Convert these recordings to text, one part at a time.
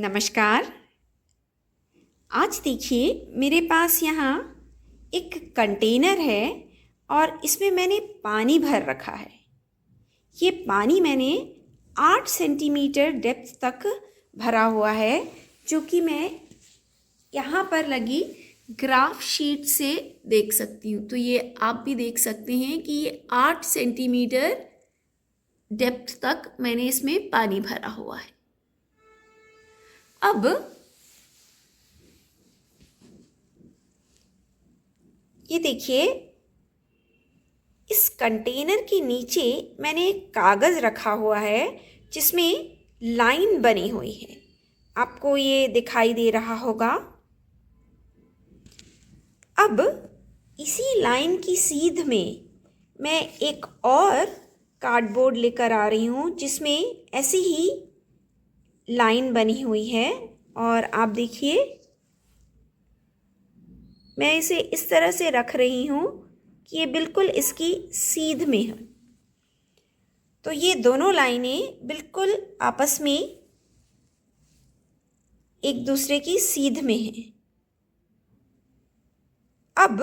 नमस्कार। आज देखिए मेरे पास यहाँ एक कंटेनर है और इसमें मैंने पानी भर रखा है। ये पानी मैंने 8 सेंटीमीटर डेप्थ तक भरा हुआ है, जो कि मैं यहाँ पर लगी ग्राफ शीट से देख सकती हूँ। तो ये आप भी देख सकते हैं कि ये 8 सेंटीमीटर डेप्थ तक मैंने इसमें पानी भरा हुआ है। अब ये देखिए, इस कंटेनर के नीचे मैंने एक कागज़ रखा हुआ है जिसमें लाइन बनी हुई है। आपको ये दिखाई दे रहा होगा। अब इसी लाइन की सीध में मैं एक और कार्डबोर्ड लेकर आ रही हूँ जिसमें ऐसी ही लाइन बनी हुई है। और आप देखिए, मैं इसे इस तरह से रख रही हूँ कि ये बिल्कुल इसकी सीध में है। तो ये दोनों लाइनें बिल्कुल आपस में एक दूसरे की सीध में हैं। अब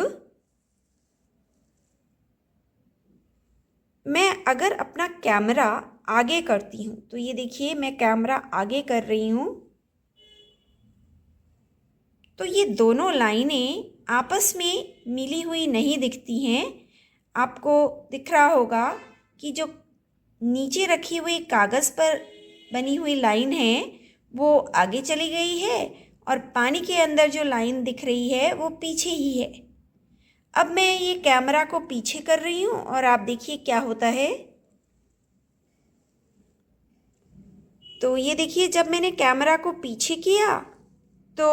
मैं अगर अपना कैमरा आगे करती हूँ, तो ये देखिए मैं कैमरा आगे कर रही हूँ, तो ये दोनों लाइनें आपस में मिली हुई नहीं दिखती हैं। आपको दिख रहा होगा कि जो नीचे रखी हुई कागज़ पर बनी हुई लाइन है वो आगे चली गई है और पानी के अंदर जो लाइन दिख रही है वो पीछे ही है। अब मैं ये कैमरा को पीछे कर रही हूँ और आप देखिए क्या होता है। तो ये देखिए, जब मैंने कैमरा को पीछे किया तो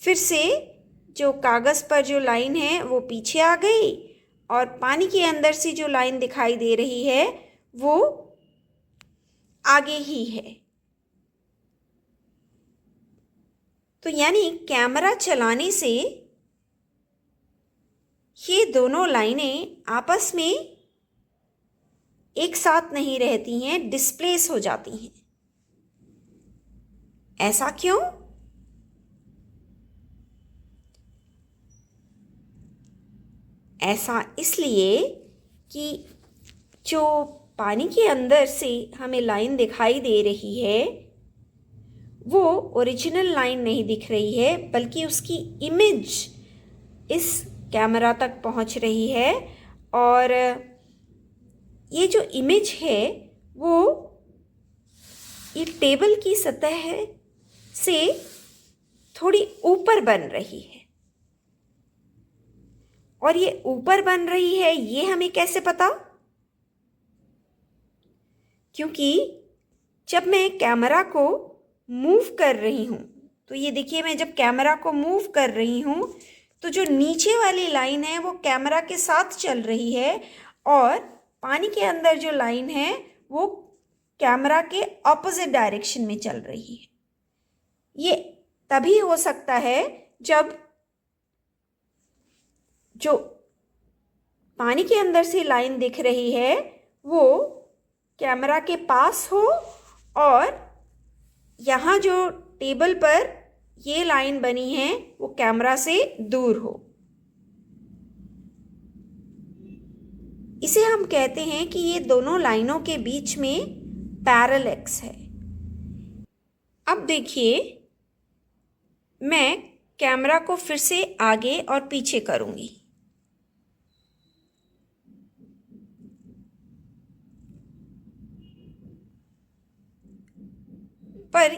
फिर से जो कागज़ पर जो लाइन है वो पीछे आ गई और पानी के अंदर से जो लाइन दिखाई दे रही है वो आगे ही है। तो यानी कैमरा चलाने से ये दोनों लाइनें आपस में एक साथ नहीं रहती हैं, डिस्प्लेस हो जाती हैं। ऐसा क्यों? ऐसा इसलिए कि जो पानी के अंदर से हमें लाइन दिखाई दे रही है वो ओरिजिनल लाइन नहीं दिख रही है, बल्कि उसकी इमेज इस कैमरा तक पहुंच रही है। और ये जो इमेज है वो ये टेबल की सतह से थोड़ी ऊपर बन रही है। और ये ऊपर बन रही है ये हमें कैसे पता? क्योंकि जब मैं कैमरा को मूव कर रही हूँ, तो ये देखिए, मैं जब कैमरा को मूव कर रही हूँ तो जो नीचे वाली लाइन है वो कैमरा के साथ चल रही है और पानी के अंदर जो लाइन है वो कैमरा के ऑपोजिट डायरेक्शन में चल रही है। ये तभी हो सकता है जब जो पानी के अंदर से लाइन दिख रही है वो कैमरा के पास हो और यहाँ जो टेबल पर ये लाइन बनी है वो कैमरा से दूर हो। इसे हम कहते हैं कि ये दोनों लाइनों के बीच में पैरेलैक्स है। अब देखिए, मैं कैमरा को फिर से आगे और पीछे करूंगी। पर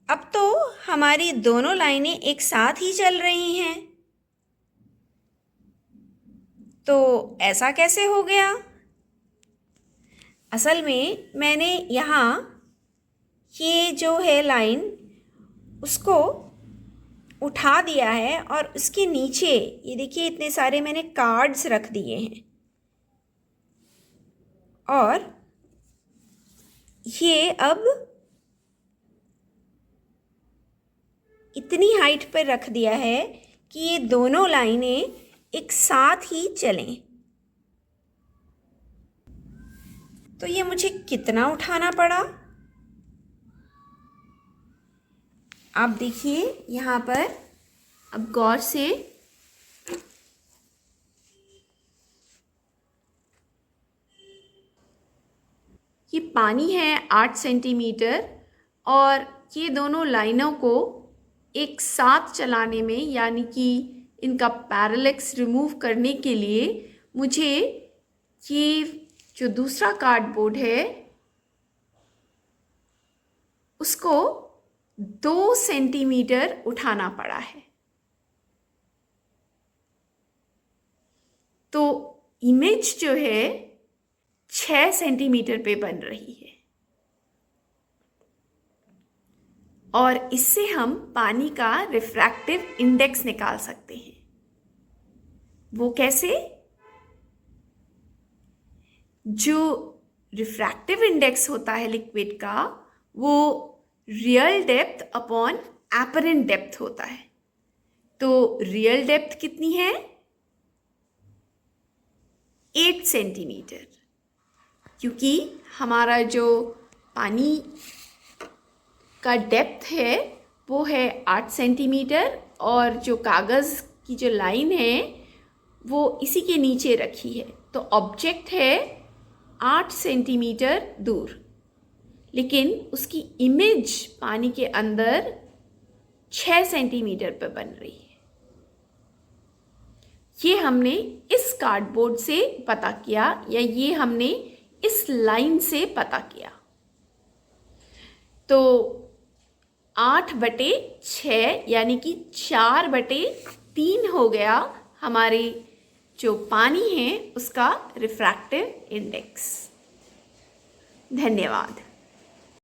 अब तो हमारी दोनों लाइनें एक साथ ही चल रही हैं। तो ऐसा कैसे हो गया? असल में मैंने यहाँ ये जो है लाइन उसको उठा दिया है और उसके नीचे ये देखिए इतने सारे मैंने कार्ड्स रख दिए हैं और ये अब इतनी हाइट पर रख दिया है कि ये दोनों लाइनें एक साथ ही चलें। तो ये मुझे कितना उठाना पड़ा? आप देखिए यहाँ पर, अब गौर से ये पानी है 8 सेंटीमीटर, और ये दोनों लाइनों को एक साथ चलाने में, यानी कि इनका पैरेलक्स रिमूव करने के लिए मुझे ये जो दूसरा कार्डबोर्ड है उसको 2 सेंटीमीटर उठाना पड़ा है। तो इमेज जो है 6 सेंटीमीटर पे बन रही है, और इससे हम पानी का रिफ्रैक्टिव इंडेक्स निकाल सकते हैं। वो कैसे? जो रिफ्रैक्टिव इंडेक्स होता है लिक्विड का, वो real depth upon apparent depth होता है। तो रियल डेप्थ कितनी है? 8 सेंटीमीटर, क्योंकि हमारा जो पानी का डेप्थ है वो है 8 सेंटीमीटर, और जो कागज़ की जो लाइन है वो इसी के नीचे रखी है। तो ऑब्जेक्ट है 8 सेंटीमीटर दूर, लेकिन उसकी इमेज पानी के अंदर 6 सेंटीमीटर पर बन रही है। ये हमने इस कार्डबोर्ड से पता किया, या ये हमने इस लाइन से पता किया। तो 8/6 यानी कि 4/3 हो गया हमारे जो पानी है उसका रिफ्रैक्टिव इंडेक्स। धन्यवाद।